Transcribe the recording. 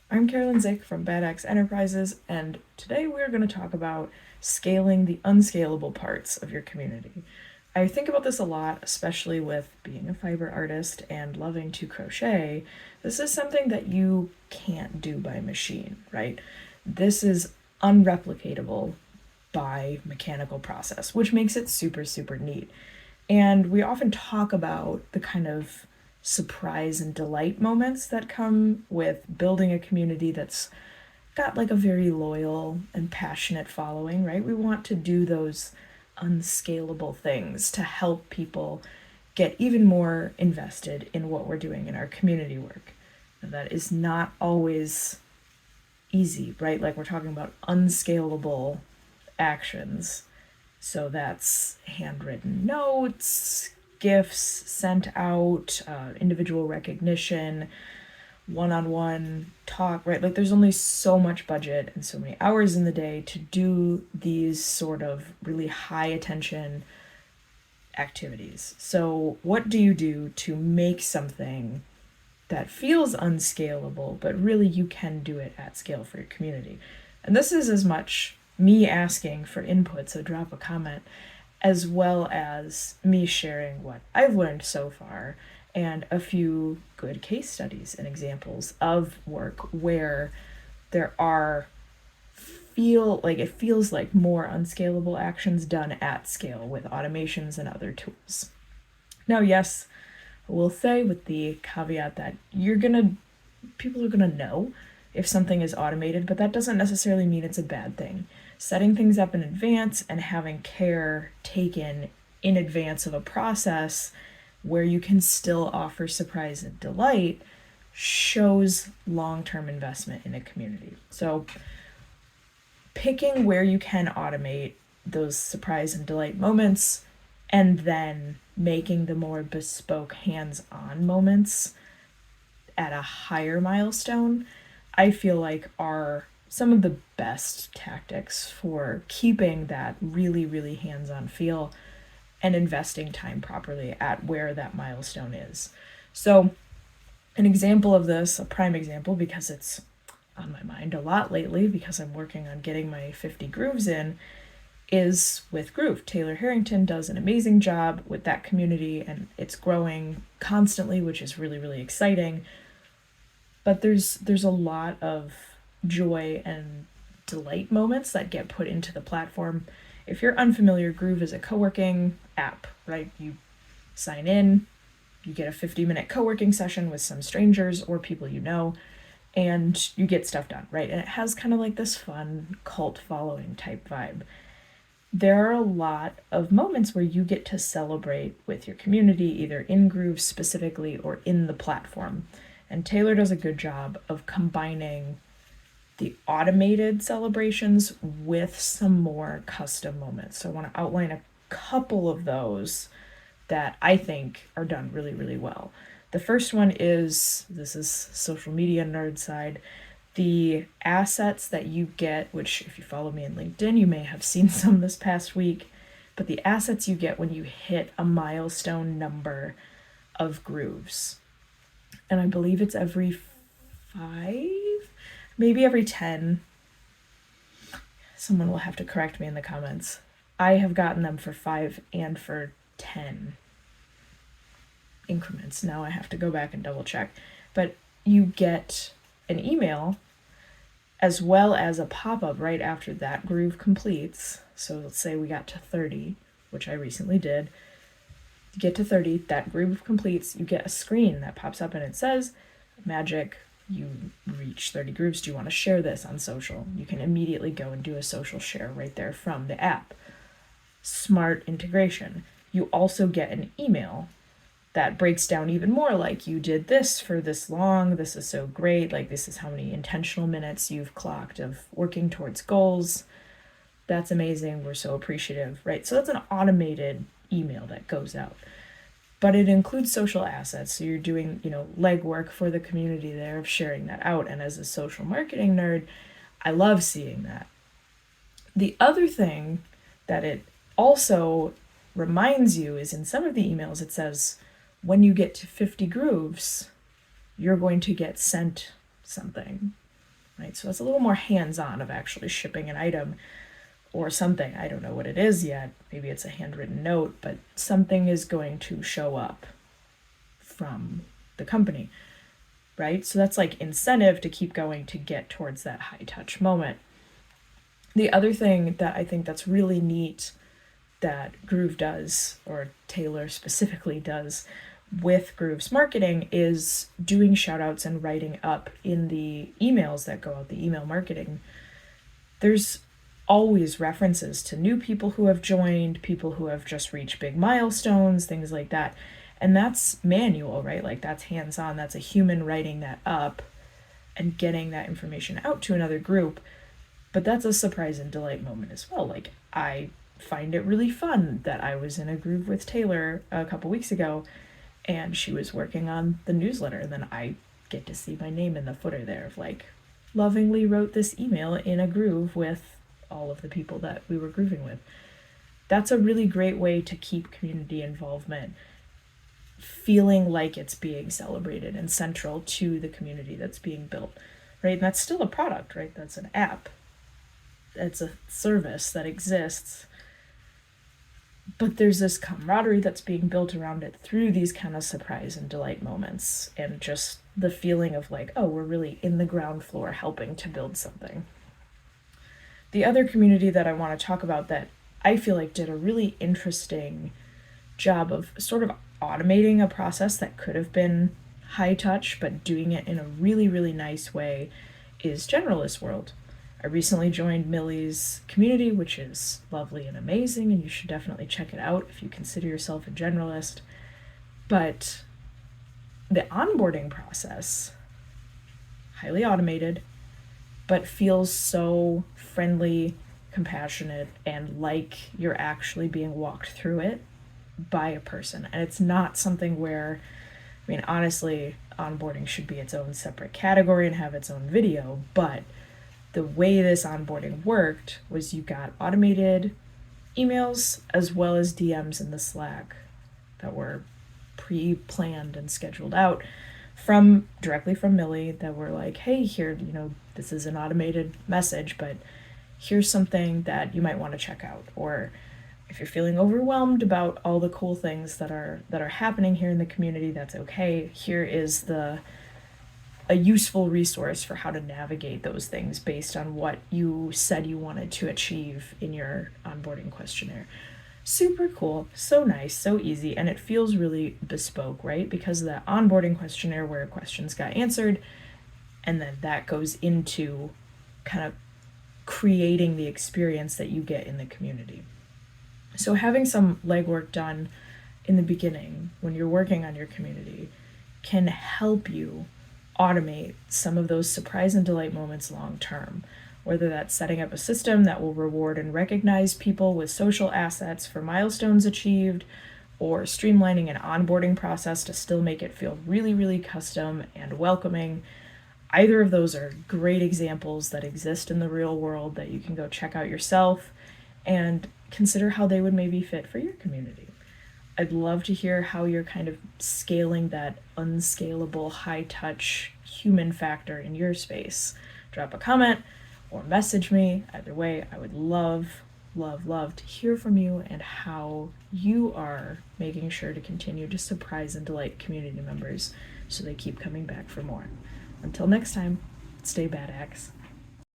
I'm Carolyn from Bad Axe Enterprises, and today we're going to talk about scaling the unscalable parts of your community. I think about this a lot, especially with being a fiber artist and loving to crochet. This is something that you can't do by machine, right? This is unreplicatable by mechanical process, which makes it super, super neat. And we often talk about the kind of surprise and delight moments that come with building a community that's got like a very loyal and passionate following, right? We want to do those unscalable things to help people get even more invested in what we're doing in our community work. Now, that is not always easy, right? Like we're talking about unscalable actions. So that's handwritten notes, gifts sent out, individual recognition, one on one talk, right? Like there's only so much budget and so many hours in the day to do these sort of really high attention activities. So, what do you do to make something that feels unscalable, but really you can do it at scale for your community? And this is as much me asking for input, so drop a comment, as well as me sharing what I've learned so far and a few good case studies and examples of work where there are it feels like more unscalable actions done at scale with automations and other tools. Now, yes, I will say with the caveat that people are gonna know if something is automated, but that doesn't necessarily mean it's a bad thing. Setting things up in advance and having care taken in advance of a process where you can still offer surprise and delight shows long-term investment in a community. So picking where you can automate those surprise and delight moments and then making the more bespoke hands-on moments at a higher milestone, I feel like are some of the best tactics for keeping that really, really hands-on feel and investing time properly at where that milestone is. So an example of this, a prime example, because it's on my mind a lot lately because I'm working on getting my 50 grooves in, is with Groove. Taylor Harrington does an amazing job with that community and it's growing constantly, which is really, really exciting. But there's a lot of joy and delight moments that get put into the platform. If you're unfamiliar, Groove is a co-working app, right? You sign in, you get a 50-minute co-working session with some strangers or people you know, and you get stuff done, right? And it has kind of like this fun cult following type vibe. There are a lot of moments where you get to celebrate with your community, either in Groove specifically or in the platform. And Taylor does a good job of combining the automated celebrations with some more custom moments. So I want to outline a couple of those that I think are done really, really well. The first one is, this is social media nerd side, the assets that you get, which if you follow me on LinkedIn, you may have seen some this past week, but the assets you get when you hit a milestone number of grooves. And I believe it's every 5, maybe every 10. Someone will have to correct me in the comments. I have gotten them for 5 and for 10 increments. Now I have to go back and double check. But you get an email as well as a pop-up right after that groove completes. So let's say we got to 30, which I recently did. You get to 30, that groove completes, you get a screen that pops up and it says, magic, you reach 30 grooves. Do you want to share this on social? You can immediately go and do a social share right there from the app. Smart integration. You also get an email that breaks down even more, like you did this for this long, this is so great, like this is how many intentional minutes you've clocked of working towards goals. That's amazing, we're so appreciative, right? So that's an automated email that goes out. But it includes social assets, so you're doing, legwork for the community there of sharing that out. And as a social marketing nerd, I love seeing that. The other thing that it also reminds you is in some of the emails it says, when you get to 50 grooves, you're going to get sent something. right? So it's a little more hands-on of actually shipping an item or something. I don't know what it is yet. Maybe it's a handwritten note, but something is going to show up from the company, right? So that's like incentive to keep going to get towards that high touch moment. The other thing that I think that's really neat that Groove does, or Taylor specifically does, with Groove's marketing is doing shout outs and writing up in the emails that go out, the email marketing. There's always references to new people who have joined, people who have just reached big milestones, things like that. And that's manual, right? Like that's hands on, that's a human writing that up and getting that information out to another group. But that's a surprise and delight moment as well. Like, I find it really fun that I was in a group with Taylor a couple weeks ago and she was working on the newsletter, and then I get to see my name in the footer there of like, lovingly wrote this email in a groove with all of the people that we were grooving with. That's a really great way to keep community involvement feeling like it's being celebrated and central to the community that's being built, right? And that's still a product, right? That's an app. It's a service that exists. But there's this camaraderie that's being built around it through these kind of surprise and delight moments, and just the feeling of like, oh, we're really in the ground floor helping to build something. The other community that I want to talk about that I feel like did a really interesting job of sort of automating a process that could have been high touch, but doing it in a really, really nice way is Generalist World. I recently joined Millie's community, which is lovely and amazing, and you should definitely check it out if you consider yourself a generalist. But the onboarding process, highly automated, but feels so friendly, compassionate, and like you're actually being walked through it by a person. And it's not something where, I mean, honestly, onboarding should be its own separate category and have its own video, but the way this onboarding worked was you got automated emails as well as DMs in the Slack that were pre-planned and scheduled out directly from Millie that were like, hey, here, this is an automated message, but here's something that you might want to check out. Or if you're feeling overwhelmed about all the cool things that are happening here in the community, that's okay. Here is a useful resource for how to navigate those things based on what you said you wanted to achieve in your onboarding questionnaire. Super cool, so nice, so easy, and it feels really bespoke, right? Because of that onboarding questionnaire where questions got answered, and then that goes into kind of creating the experience that you get in the community. So having some legwork done in the beginning when you're working on your community can help you automate some of those surprise and delight moments long term, whether that's setting up a system that will reward and recognize people with social assets for milestones achieved, or streamlining an onboarding process to still make it feel really, really custom and welcoming. Either of those are great examples that exist in the real world that you can go check out yourself and consider how they would maybe fit for your community. I'd love to hear how you're kind of scaling that unscalable, high-touch human factor in your space. Drop a comment or message me. Either way, I would love, love, love to hear from you and how you are making sure to continue to surprise and delight community members so they keep coming back for more. Until next time, stay badass.